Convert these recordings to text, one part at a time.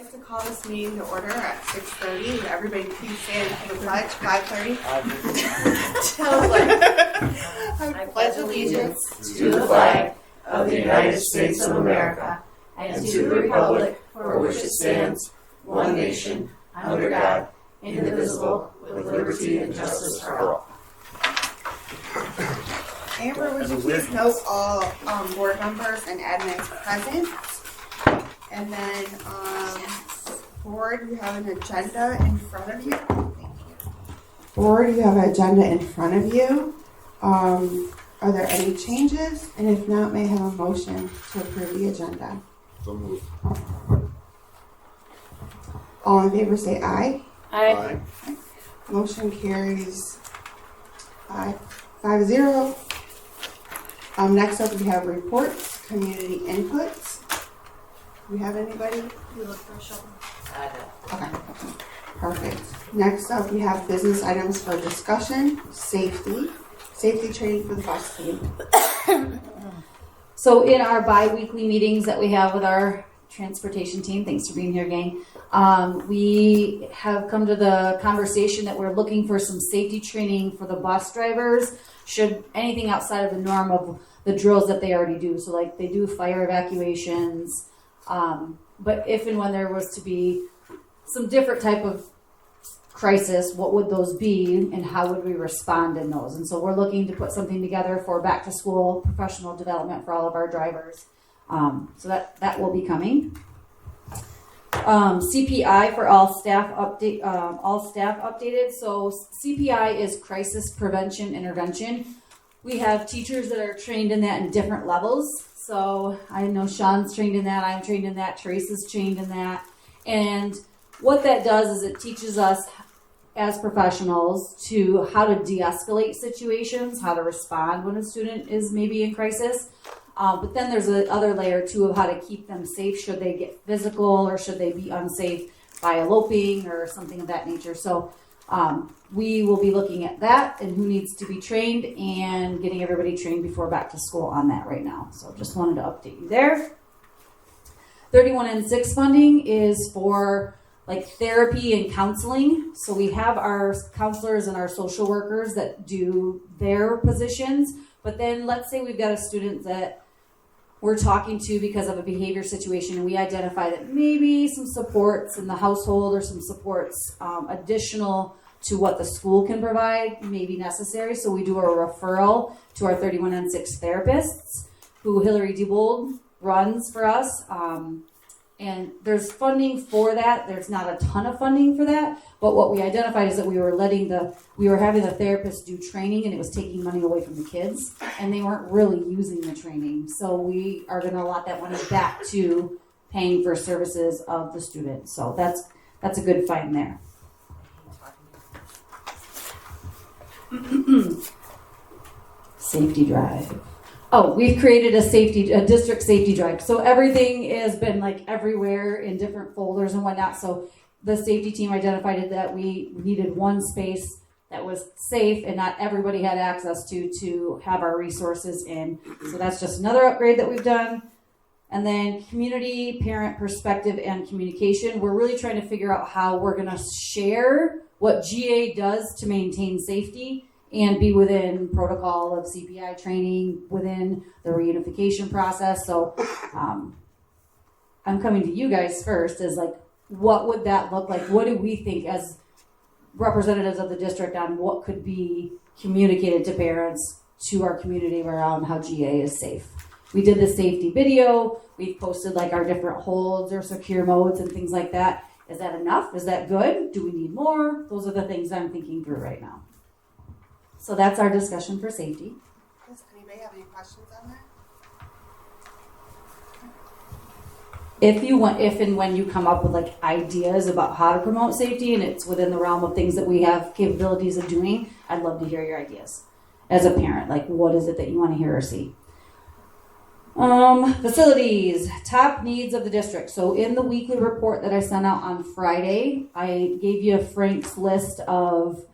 I'd like to call this meeting to order at 6:30. Would everybody please stand for the pledge? 5:30. I pledge allegiance to the flag of the United States of America and to the republic for which it stands, one nation, under God, indivisible, with liberty and justice for all. Amber, would you please note all board members and admins present? And then, board, you have an agenda in front of you. Thank you. Board, you have an agenda in front of you. Are there any changes? And if not, may I have a motion to approve the agenda? So moved. All in favor say aye. Aye. Motion carries 5-0. Next up, we have reports, community inputs. Do we have anybody? You look for a shovel. Okay, perfect. Next up, we have business items for discussion, safety training for the bus team. So in our bi-weekly meetings that we have with our transportation team, thanks for being here, gang, we have come to the conversation that we're looking for some safety training for the bus drivers, should anything outside of the norm of the drills that they already do. So like they do fire evacuations, but if and when there was to be some different type of crisis, what would those be and how would we respond in those? And so we're looking to put something together for back to school professional development for all of our drivers. So that will be coming. CPI for all staff updated. So CPI is crisis prevention intervention. We have teachers that are trained in that in different levels. So I know Sean's trained in that, I'm trained in that, Trace is trained in that. And what that does is it teaches us as professionals to how to de-escalate situations, how to respond when a student is maybe in crisis. But then there's another layer too of how to keep them safe should they get physical or should they be unsafe by eloping or something of that nature. So we will be looking at that and who needs to be trained and getting everybody trained before back to school on that right now. So just wanted to update you there. 31N6 funding is for like therapy and counseling. So we have our counselors and our social workers that do their positions. But then let's say we've got a student that we're talking to because of a behavior situation and we identify that maybe some supports in the household or some supports additional to what the school can provide may be necessary. So we do a referral to our 31N6 therapists who Hillary Diebold runs for us. And there's funding for that. There's not a ton of funding for that. But what we identified is that we were having the therapists do training and it was taking money away from the kids and they weren't really using the training. So we are going to allot that money back to paying for services of the students. So that's a good find there. Safety drive. Oh, we've created a district safety drive. So everything has been like everywhere in different folders and whatnot. So the safety team identified that we needed one space that was safe and not everybody had access to have our resources in. So that's just another upgrade that we've done. And then community, parent perspective, and communication. We're really trying to figure out how we're going to share what GA does to maintain safety and be within protocol of CPI training within the reunification process. So I'm coming to you guys first as like, what would that look like? What do we think as representatives of the district on what could be communicated to parents, to our community around how GA is safe? We did the safety video. We've posted like our different holds or secure modes and things like that. Is that enough? Is that good? Do we need more? Those are the things I'm thinking through right now. So that's our discussion for safety. Does anybody have any questions on that? If and when you come up with like ideas about how to promote safety and it's within the realm of things that we have capabilities of doing, I'd love to hear your ideas as a parent. Like, what is it that you want to hear or see? Facilities, top needs of the district. So in the weekly report that I sent out on Friday, I gave you Frank's list of,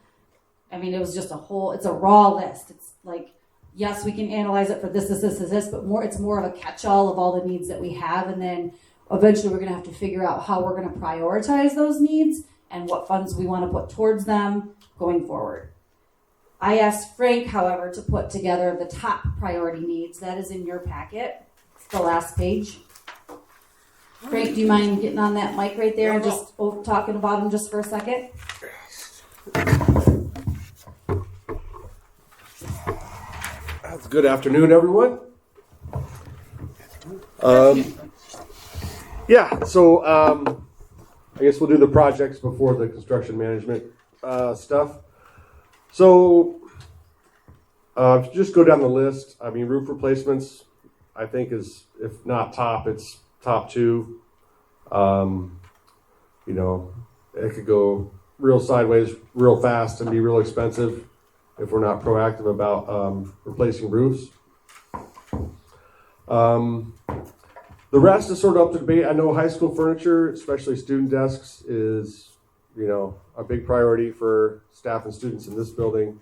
it was just it's a raw list. It's like, yes, we can analyze it for this, but it's more of a catch-all of all the needs that we have. And then eventually we're going to have to figure out how we're going to prioritize those needs and what funds we want to put towards them going forward. I asked Frank, however, to put together the top priority needs. That is in your packet. It's the last page. Frank, do you mind getting on that mic right there and just talking about them just for a second? Good afternoon, everyone. I guess we'll do the projects before the construction management stuff. So just go down the list. I mean, roof replacements, I think is, if not top, it's top 2. You know, it could go real sideways real fast and be real expensive if we're not proactive about replacing roofs. The rest is sort of up to debate. I know high school furniture, especially student desks, is, you know, a big priority for staff and students in this building.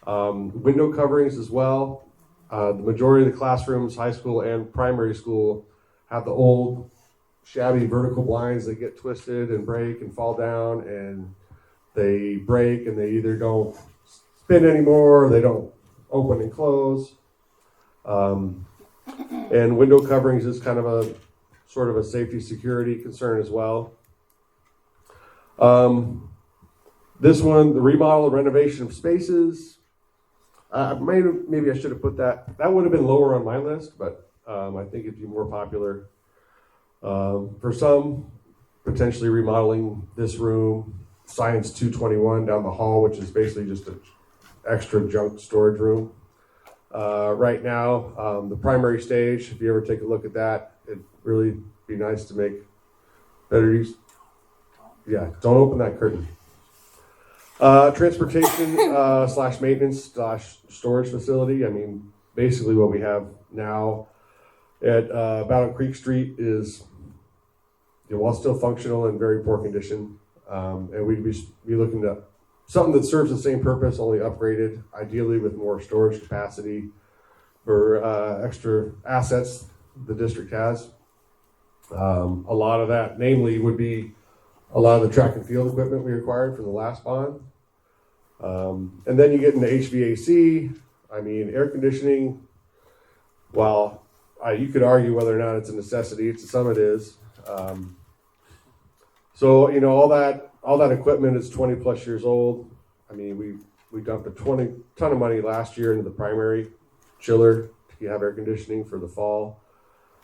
Window coverings as well. The majority of the classrooms, high school and primary school, have the old shabby vertical blinds that get twisted and break and fall down, and they break and they either don't spin anymore, or they don't open and close. And window coverings is kind of a sort of a safety security concern as well. This one, the remodel and renovation of spaces. Maybe I should have put that. That would have been lower on my list, but I think it'd be more popular. For some, potentially remodeling this room, Science 221 down the hall, which is basically just an extra junk storage room. Right now, the primary stage, if you ever take a look at that, it'd really be nice to make better use. Yeah, don't open that curtain. Transportation / maintenance / storage facility. I mean, basically what we have now at Battle Creek Street is, you know, while still functional, in very poor condition, and we'd be looking to something that serves the same purpose, only upgraded, ideally with more storage capacity for extra assets the district has. A lot of that, namely, would be a lot of the track and field equipment we acquired from the last bond. And then you get into HVAC. I mean, air conditioning, while you could argue whether or not it's a necessity, to some it is. So, you know, all that equipment is 20 plus years old. I mean, we dumped a ton of money last year into the primary chiller to have air conditioning for the fall.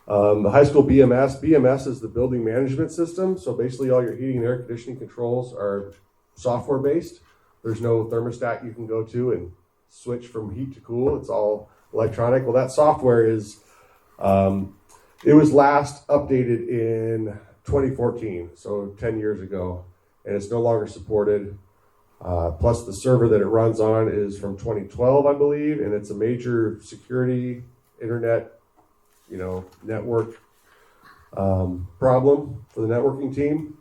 The high school BMS is the building management system. So basically all your heating and air conditioning controls are software based. There's no thermostat you can go to and switch from heat to cool. It's all electronic. Well, that software is, it was last updated in 2014, so 10 years ago, and it's no longer supported. Plus the server that it runs on is from 2012, I believe, and it's a major security internet, you know, network problem for the networking team.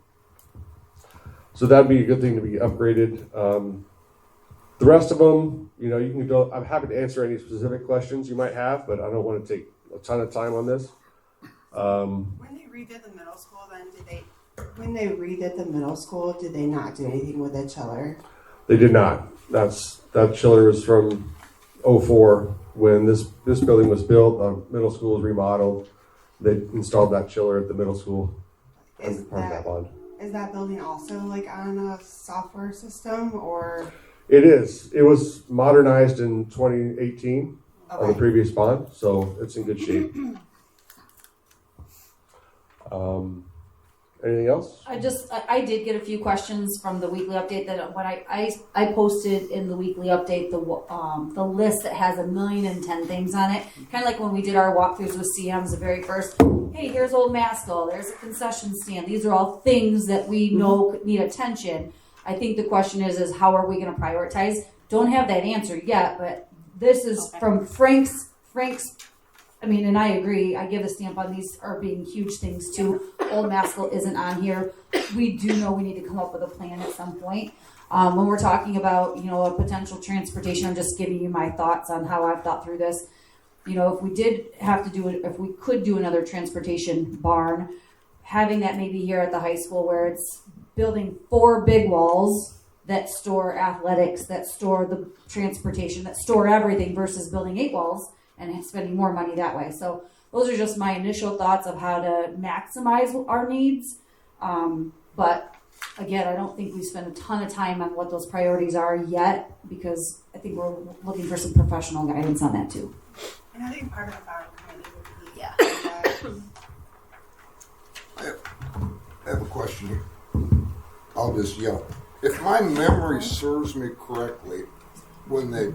So that'd be a good thing to be upgraded. The rest of them, you know, you can go. I'm happy to answer any specific questions you might have, but I don't want to take a ton of time on this. When they redid the middle school, then did they not do anything with the chiller? They did not. That chiller was from 2004 when this building was built. The middle school was remodeled. They installed that chiller at the middle school. Is that building also like on a software system, or? It is. It was modernized in 2018 on the previous bond, so it's in good shape. Anything else? I did get a few questions from the weekly update that when I posted in the weekly update the list that has 1,010,000 things on it. Kind of like when we did our walkthroughs with CMs, the very first. Hey, here's Old Maskell. There's a concession stand. These are all things that we know need attention. I think the question is how are we going to prioritize? Don't have that answer yet, but this is from Frank's. I mean, and I agree. I give a stamp on these are being huge things too. Old Maskell isn't on here. We do know we need to come up with a plan at some point. When we're talking about, you know, a potential transportation, I'm just giving you my thoughts on how I've thought through this. You know, if we could do another transportation barn, having that maybe here at the high school where it's building 4 big walls that store athletics, that store the transportation, that store everything versus building 8 walls and spending more money that way. So those are just my initial thoughts of how to maximize our needs. But again, I don't think we spend a ton of time on what those priorities are yet, because I think we're looking for some professional guidance on that too. And I think part of our committee would be, I have a question here. I'll just yell. If my memory serves me correctly, when they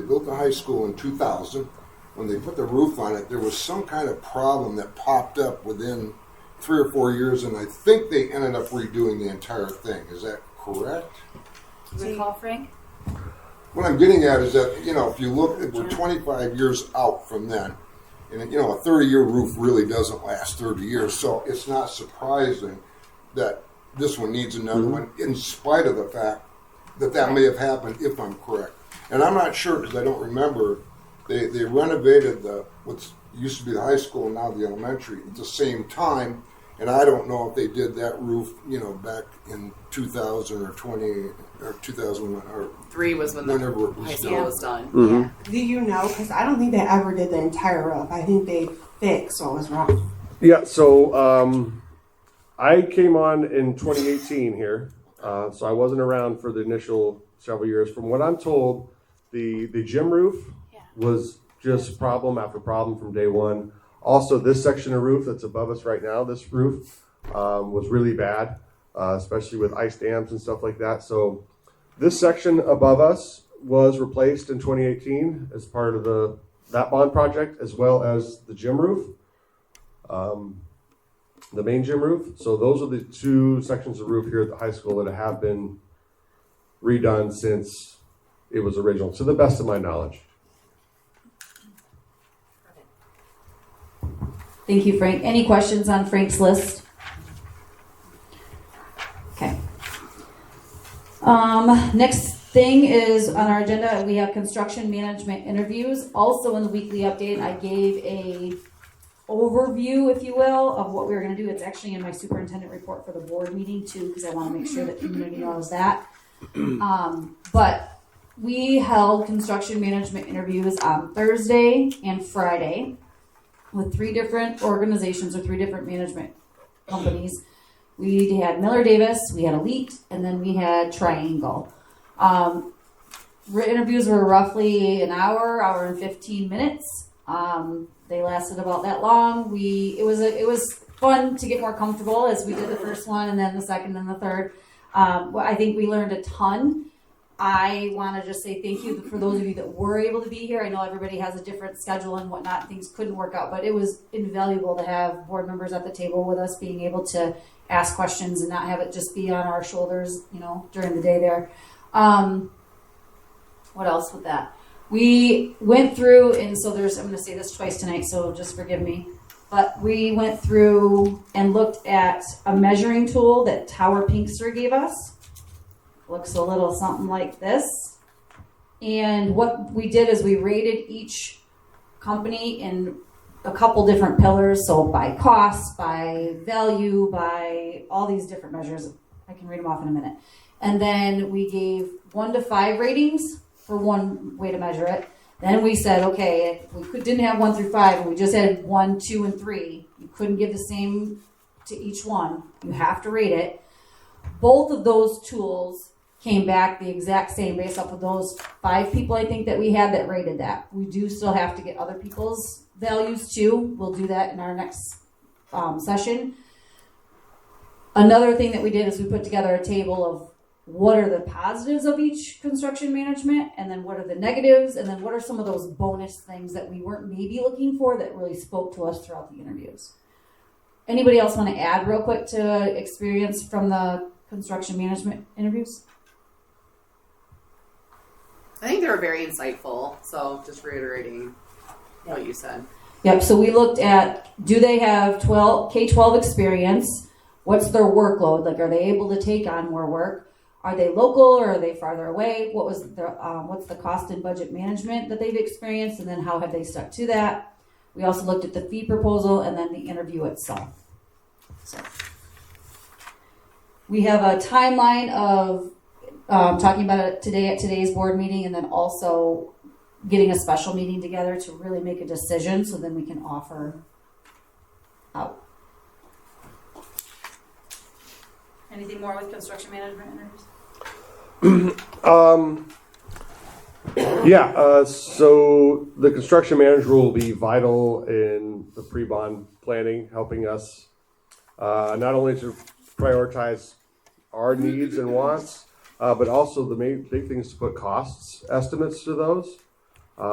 built the high school in 2000, when they put the roof on it, there was some kind of problem that popped up within 3 or 4 years, and I think they ended up redoing the entire thing. Is that correct? Do you recall, Frank? What I'm getting at is that, if you look, we're 25 years out from then, and a 30-year roof really doesn't last 30 years, so it's not surprising that this one needs another one, in spite of the fact that may have happened, if I'm correct. And I'm not sure, because I don't remember, they renovated what used to be the high school and now the elementary at the same time, and I don't know if they did that roof, back in 2000 or 20 or 2001 or 3 was when the whenever it high was school done. was done. Mm-hmm. Do you know? Because I don't think they ever did the entire roof. I think they fixed what was wrong. Yeah, so I came on in 2018 here, so I wasn't around for the initial several years. From what I'm told, the gym roof was just problem after problem from day one. Also, this section of roof that's above us right now, this roof, was really bad, especially with ice dams and stuff like that. So this section above us was replaced in 2018 as part of that bond project, as well as the gym roof, the main gym roof. So those are the 2 sections of roof here at the high school that have been redone since it was original, to the best of my knowledge. Thank you, Frank. Any questions on Frank's list? Okay. Next thing is on our agenda, we have construction management interviews. Also in the weekly update, I gave a overview, if you will, of what we were going to do. It's actually in my superintendent report for the board meeting too, because I want to make sure that community knows that. But we held construction management interviews on Thursday and Friday with 3 different organizations or 3 different management companies. We had Miller Davis, we had Elite, and then we had Triangle. Interviews were roughly an hour and 15 minutes. They lasted about that long. It was fun to get more comfortable as we did the first one and then the second and the third. I think we learned a ton. I want to just say thank you for those of you that were able to be here. I know everybody has a different schedule and whatnot. Things couldn't work out, but it was invaluable to have board members at the table with us, being able to ask questions and not have it just be on our shoulders, during the day there. What else with that? We went through, and so I'm going to say this twice tonight, so just forgive me. But we went through and looked at a measuring tool that Tower Pinkster gave us. Looks a little something like this. And what we did is we rated each company in a couple different pillars. So by cost, by value, by all these different measures. I can read them off in a minute. And then we gave 1 to 5 ratings for one way to measure it. Then we said, okay, if we didn't have 1 through 5, and we just had 1, 2, and 3. You couldn't give the same to each one. You have to rate it. Both of those tools came back the exact same based off of those 5 people I think that we had that rated that. We do still have to get other people's values too. We'll do that in our next session. Another thing that we did is we put together a table of what are the positives of each construction management, and then what are the negatives, and then what are some of those bonus things that we weren't maybe looking for that really spoke to us throughout the interviews. Anybody else want to add real quick to experience from the construction management interviews? I think they were very insightful. So just reiterating what you said. Yep, so we looked at, do they have K-12 experience? What's their workload? Like, are they able to take on more work? Are they local or are they farther away? What's the cost and budget management that they've experienced? And then how have they stuck to that? We also looked at the fee proposal and then the interview itself. So we have a timeline of talking about it today at today's board meeting, and then also getting a special meeting together to really make a decision, so then we can offer out. Anything more with construction management? So the construction manager will be vital in the pre-bond planning, helping us not only to prioritize our needs and wants, but also the main big thing is to put costs estimates to those.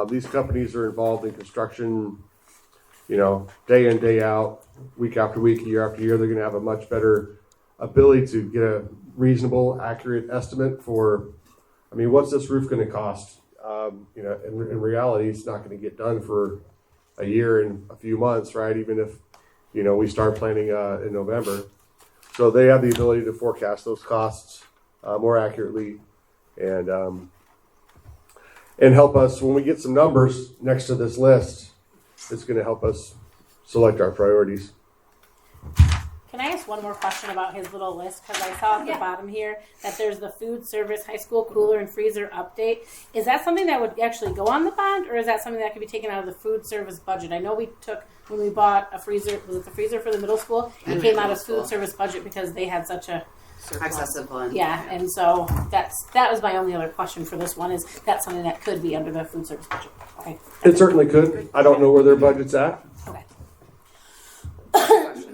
These companies are involved in construction, day in, day out, week after week, year after year. They're going to have a much better ability to get a reasonable, accurate estimate for, what's this roof going to cost? In reality, it's not going to get done for a year and a few months, right? Even if, we start planning in November. So they have the ability to forecast those costs more accurately and help us when we get some numbers next to this list. It's going to help us select our priorities. Can I ask one more question about his little list? Because I saw at the bottom here that there's the food service, high school cooler, and freezer update. Is that something that would actually go on the bond, or is that something that could be taken out of the food service budget? I know we took, when we bought a freezer, was it the freezer for the middle school? It came out of food service budget because they had such a Excessive one. Yeah, and so that was my only other question for this one, is that something that could be under the food service budget? Okay. It certainly could. I don't know where their budget's at. Okay.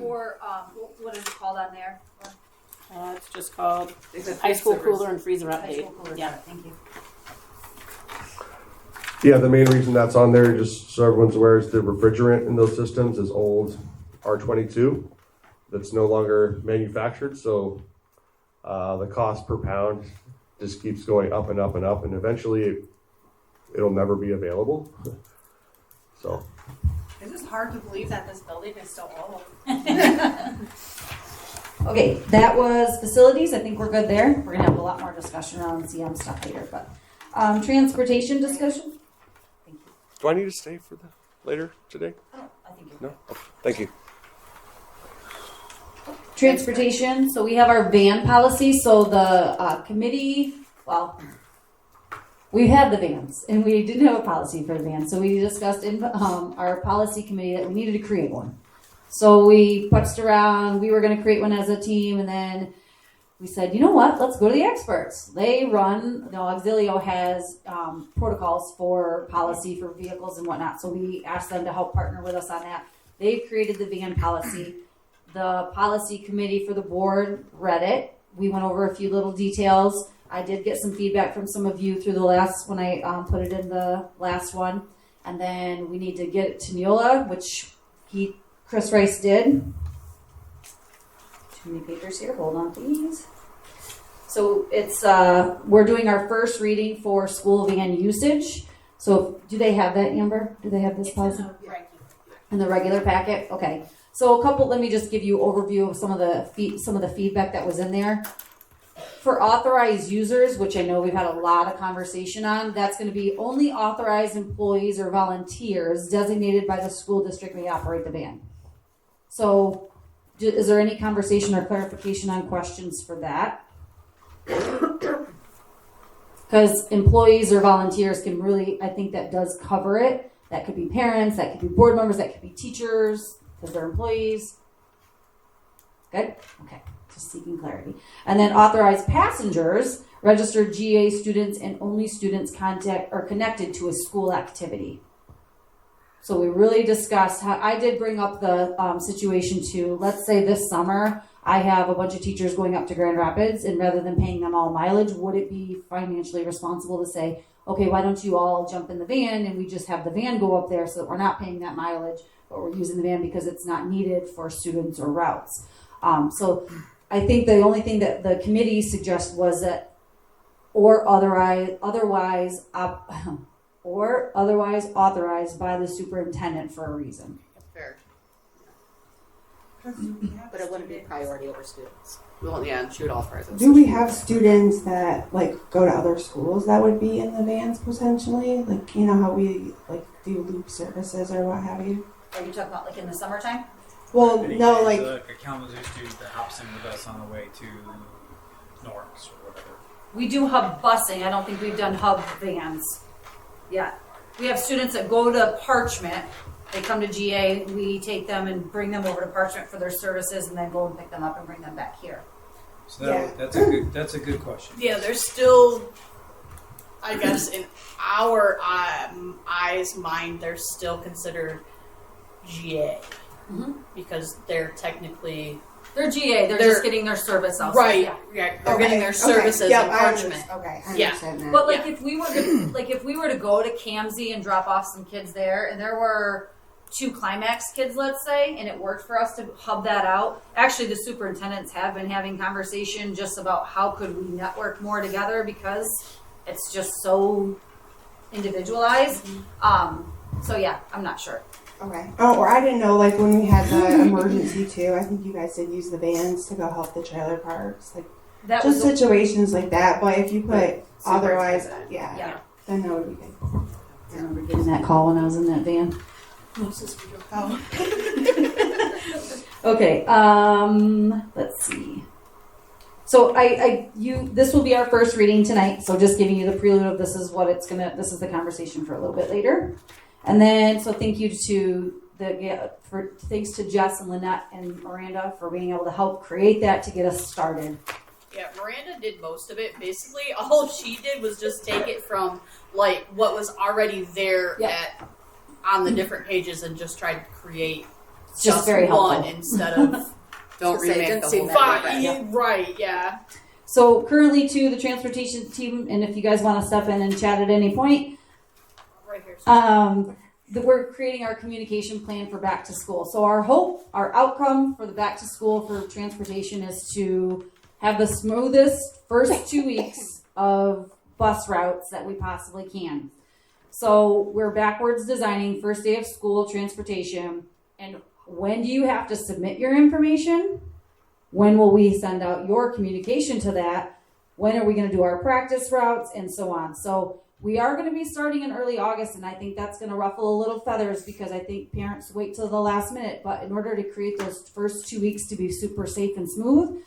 Or what is it called on there? It's just called It's a high school food service. cooler and freezer High update. school cooler. Yeah. Thank you. Yeah, the main reason that's on there, just so everyone's aware, is the refrigerant in those systems is old R22 that's no longer manufactured. So the cost per pound just keeps going up and up and up, and eventually it'll never be available. So It's just hard to believe that this building is still old. Okay, that was facilities. I think we're good there. We're gonna have a lot more discussion around CM stuff later, but transportation discussion. do I need to stay for the later today? I think No? Okay. Thank you. transportation. So we have our van policy. So the committee, well, we had the vans, and we didn't have a policy for the vans. So we discussed in our policy committee that we needed to create one. So we putzed around. We were going to create one as a team, and then we said, you know what? Let's go to the experts. They run. Auxilio has protocols for policy for vehicles and whatnot. So we asked them to help partner with us on that. They created the van policy. The policy committee for the board read it. We went over a few little details. I did get some feedback from some of you through the last, when I put it in the last one. And then we need to get it to Neola, which Chris Rice did. Too many papers here. Hold on, please. So it's, we're doing our first reading for school van usage. So do they have that, Amber? Do they have this policy? In the regular packet? Okay. So let me just give you an overview of some of the feedback that was in there. For authorized users, which I know we've had a lot of conversation on, that's going to be only authorized employees or volunteers designated by the school district may operate the van. So is there any conversation or clarification on questions for that? Because employees or volunteers can really, I think that does cover it. That could be parents, that could be board members, that could be teachers, because they're employees. Good? Okay. Just seeking clarity. And then authorized passengers, registered GA students, and only students connected to a school activity. So we really discussed how I did bring up the situation to, let's say this summer, I have a bunch of teachers going up to Grand Rapids, and rather than paying them all mileage, would it be financially responsible to say, okay, why don't you all jump in the van and we just have the van go up there so that we're not paying that mileage, but we're using the van because it's not needed for students or routes. So I think the only thing that the committee suggested was that, or otherwise authorized by the superintendent for a reason. Fair. But it wouldn't be priority over students. Well, yeah, she would authorize us. Do we have students that go to other schools that would be in the vans potentially? How we do loop services or what have you? Are you talking about in the summertime? Well, Any no, case, like a Kalamazoo student that hops in with us on the way to Norris or whatever. We do hub busing. I don't think we've done hub vans yet. We have students that go to Parchment. They come to GA. We take them and bring them over to Parchment for their services, and then go and pick them up and bring them back here. So that's a good question. Yeah, there's still, I guess, in our mind, they're still considered GA because they're technically They're GA. They're just getting their service outside. right. Yeah. Yeah, they're getting their services Yep, in I Parchment. Okay, I Yeah. understand that. But like if we were to go to Camsey and drop off some kids there, and there were 2 Climax kids, let's say, and it worked for us to hub that out. Actually, the superintendents have been having conversation just about how could we network more together because it's just so individualized. So yeah, I'm not sure. Okay. Oh, or I didn't know, like, when we had the emergency, too, I think you guys did use the vans to go help the trailer parks. Like, That just was situations like that. But if you put otherwise, yeah, yeah. then that would be good. I remember getting that call when I was in that van. Oh. Okay, let's see. So this will be our first reading tonight. So just giving you the prelude of this is the conversation for a little bit later. And then, so thank you thanks to Jess and Lynette and Miranda for being able to help create that to get us started. Yeah, Miranda did most of it. Basically, all she did was just take it from like what was already there on the different pages and just tried to create Just very helpful. one instead of Don't Say, it remake didn't the seem whole that thing. five. Right? Yeah. So currently to the transportation team, and if you guys want to step in and chat at any point, Right here. we're creating our communication plan for back to school. So our outcome for the back to school for transportation is to have the smoothest first 2 weeks of bus routes that we possibly can. So we're backwards designing first day of school transportation. And when do you have to submit your information? When will we send out your communication to that? When are we going to do our practice routes and so on? So we are going to be starting in early August, and I think that's going to ruffle a little feathers because I think parents wait till the last minute. But in order to create those first 2 weeks to be super safe and smooth,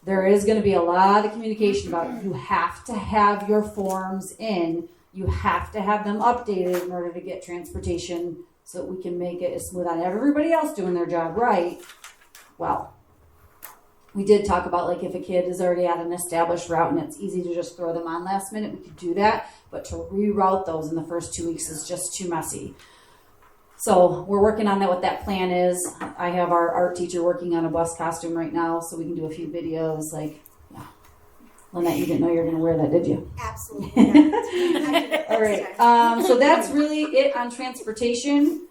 there is going to be a lot of communication about it. You have to have your forms in. You have to have them updated in order to get transportation so that we can make it as smooth on everybody else doing their job right. Well, we did talk about like if a kid is already at an established route and it's easy to just throw them on last minute, we could do that. But to reroute those in the first 2 weeks is just too messy. So we're working on that, what that plan is. I have our art teacher working on a bus costume right now so we can do a few videos. Like, yeah. Lynette, you didn't know you were going to wear that, did you? Absolutely. All right. So that's really it on transportation.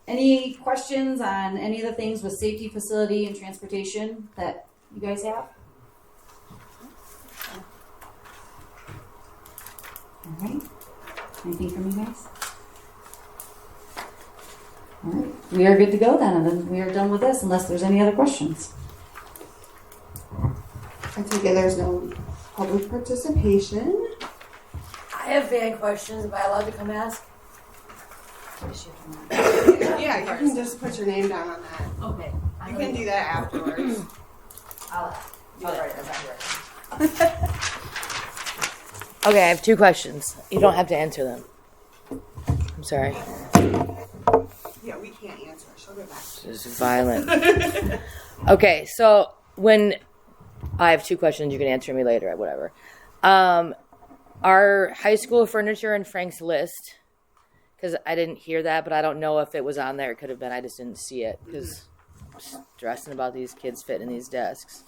Any questions on any of the things with safety, facility, and transportation that you guys have? All right. Anything from you guys? All right. We are good to go then, and then we are done with this unless there's any other questions. I take it there's no public participation. I have van questions. Am I allowed to come ask? Yeah, you can just put your name down on that. Okay. You can do that afterwards. I'll write it down. Okay, I have 2 questions. You don't have to answer them. I'm sorry. Yeah, we can't answer. She'll get back. This is violent. Okay, so when I have 2 questions, you can answer me later, whatever. Our high school furniture and Frank's list, because I didn't hear that, but I don't know if it was on there. It could have been. I just didn't see it because I'm stressing about these kids fitting in these desks.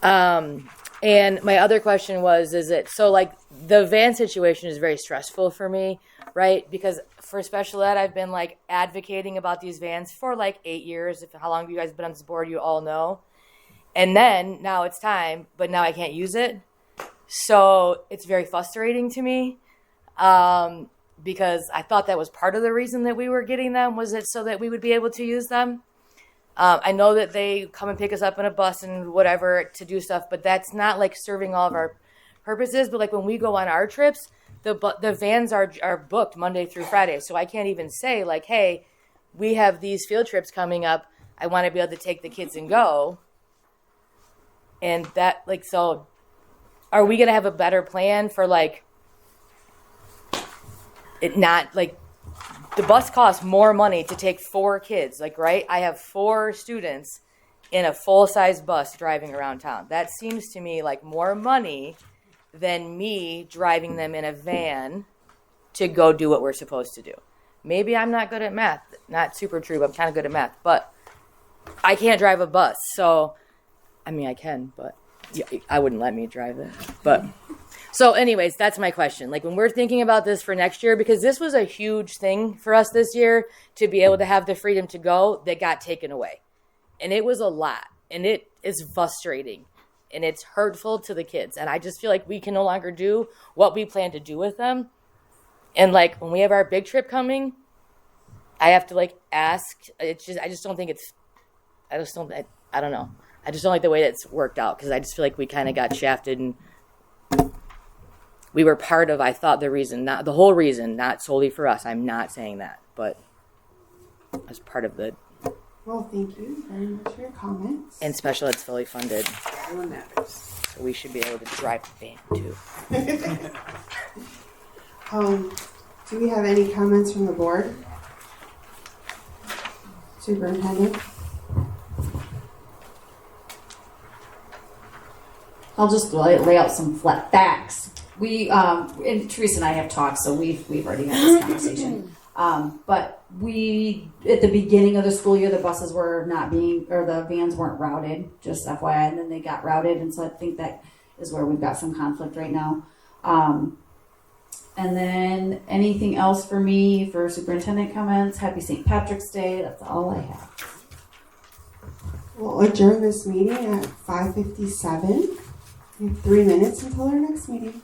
And my other question was, like the van situation is very stressful for me, right? Because for special ed, I've been like advocating about these vans for like 8 years. How long have you guys been on this board? You all know. And then now it's time, but now I can't use it. So it's very frustrating to me. Because I thought that was part of the reason that we were getting them, was it so that we would be able to use them. I know that they come and pick us up in a bus and whatever to do stuff, but that's not like serving all of our purposes. But like when we go on our trips, the vans are booked Monday through Friday. So I can't even say like, hey, we have these field trips coming up. I want to be able to take the kids and go. And that, like, so are we going to have a better plan for, like, it not, like, the bus costs more money to take 4 kids, like, right? I have 4 students in a full-size bus driving around town. That seems to me like more money than me driving them in a van to go do what we're supposed to do. Maybe I'm not good at math. Not super true, but I'm kind of good at math. But I can't drive a bus. So, I mean, I can, but I wouldn't let me drive it. But so anyways, that's my question. Like when we're thinking about this for next year, because this was a huge thing for us this year to be able to have the freedom to go that got taken away. And it was a lot. And it is frustrating. And it's hurtful to the kids. And I just feel like we can no longer do what we plan to do with them. And like when we have our big trip coming, I have to like ask. It's just I just don't think it's. I don't know. I just don't like the way that it's worked out because I just feel like we kind of got shafted and we were part of. I thought the reason, not the whole reason, not solely for us. I'm not saying that, but as part of the. Well, thank you very much for your comments. And special ed's fully funded, Everyone matters. so we should be able to drive the van too. Do we have any comments from the board? Superintendent? I'll just lay out some flat facts. We and Teresa and I have talked, so we've already had this conversation. But we at the beginning of the school year, the buses were not being, or the vans weren't routed. Just FYI, and then they got routed, and so I think that is where we've got some conflict right now. And then anything else for me for superintendent comments? Happy St. Patrick's Day. That's all I have. We'll adjourn this meeting at 5:57. We have 3 minutes until our next meeting.